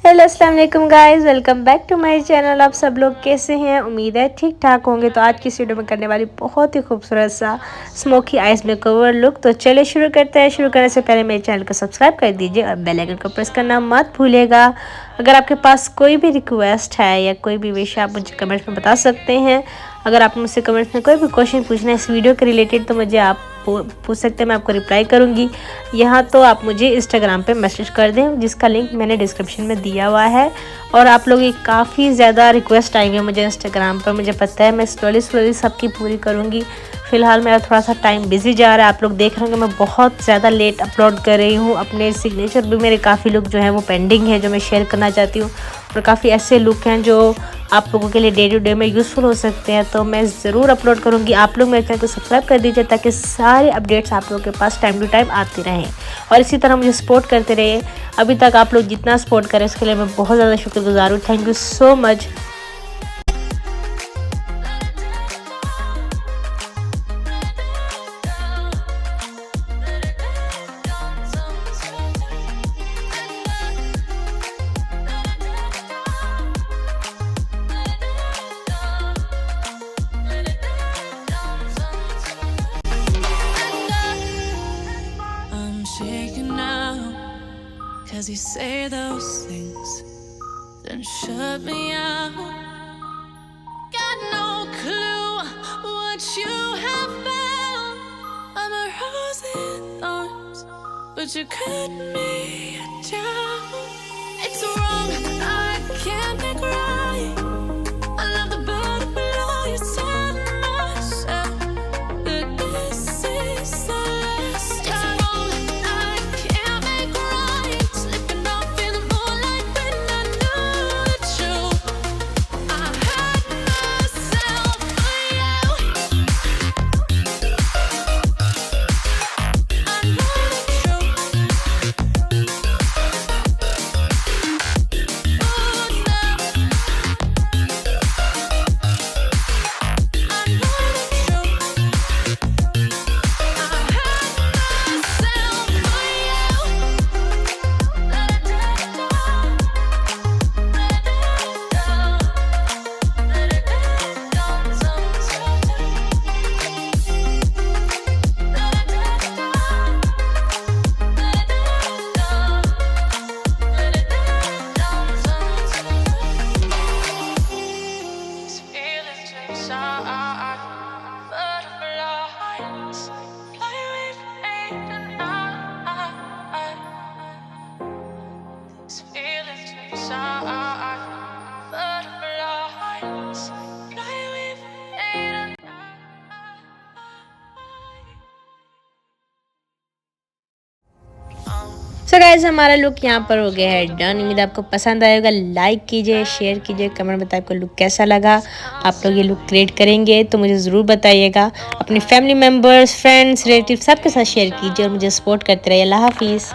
Hello अस्सलाम वालेकुम guys, welcome back to my channel. आप सब लोग कैसे हैं? उम्मीद है ठीक ठाक होंगे। तो आज की इस वीडियो में करने वाली बहुत ही खूबसूरत सा स्मोकी आइस मेकओवर लुक। तो चलिए शुरू करते हैं। शुरू करने से पहले मेरे चैनल को सब्सक्राइब कर दीजिए और बेल आइकन को प्रेस करना मत भूलिएगा। अगर आपके पास कोई भी रिक्वेस्ट है या कोई भी विश आप मुझे कमेंट्स में बता सकते हैं। अगर आप मुझसे कमेंट्स में कोई भी क्वेश्चन पूछना है इस वीडियो के रिलेटेड तो मुझे आप पूछ सकते हैं, मैं आपको रिप्लाई करूंगी। यहाँ तो आप मुझे इंस्टाग्राम पे मैसेज कर दें, जिसका लिंक मैंने डिस्क्रिप्शन में दिया हुआ है। और आप लोग की काफ़ी ज़्यादा रिक्वेस्ट आई है मुझे इंस्टाग्राम पर, मुझे पता है मैं स्लोली सबकी पूरी करूँगी। फ़िलहाल मेरा थोड़ा सा टाइम बिजी जा रहा है। आप लोग देख रहे होंगे मैं बहुत ज़्यादा लेट अपलोड कर रही हूँ। अपने सिग्नेचर भी मेरे काफ़ी लुक जो है वो पेंडिंग है, जो मैं शेयर करना चाहती हूँ। और काफ़ी ऐसे लुक हैं जो आप लोगों के लिए डे टू डे में यूज़फुल हो सकते हैं, तो मैं ज़रूर अपलोड करूँगी। आप लोग मेरे चैनल को सब्सक्राइब कर दीजिए ताकि सारे अपडेट्स आप लोगों के पास टाइम टू टाइम आती रहें और इसी तरह मुझे सपोर्ट करते रहिए। अभी तक आप लोग जितना सपोर्ट करें उसके लिए मैं बहुत ज़्यादा शुक्रगुजार हूँ। Thank you so much. Shaking now, 'cause you say those things, then shut me out. Got no clue what you have found. I'm a rose in thorns, but you cut me down. It's wrong, I can't make right. I love the butterfly you set myself, but this is the last time. So guys, हमारा look यहाँ पर हो गया है done. उम्मीद आपको पसंद आएगा। लाइक कीजिए, शेयर कीजिए, कमेंट बताइए आपको लुक कैसा लगा। आप लोग ये लुक क्रिएट करेंगे तो मुझे ज़रूर बताइएगा। अपने फैमिली मेम्बर्स, फ्रेंड्स, रिलेटिव सबके साथ शेयर कीजिए और मुझे सपोर्ट करते रहिए। अल्लाह हाफिज़।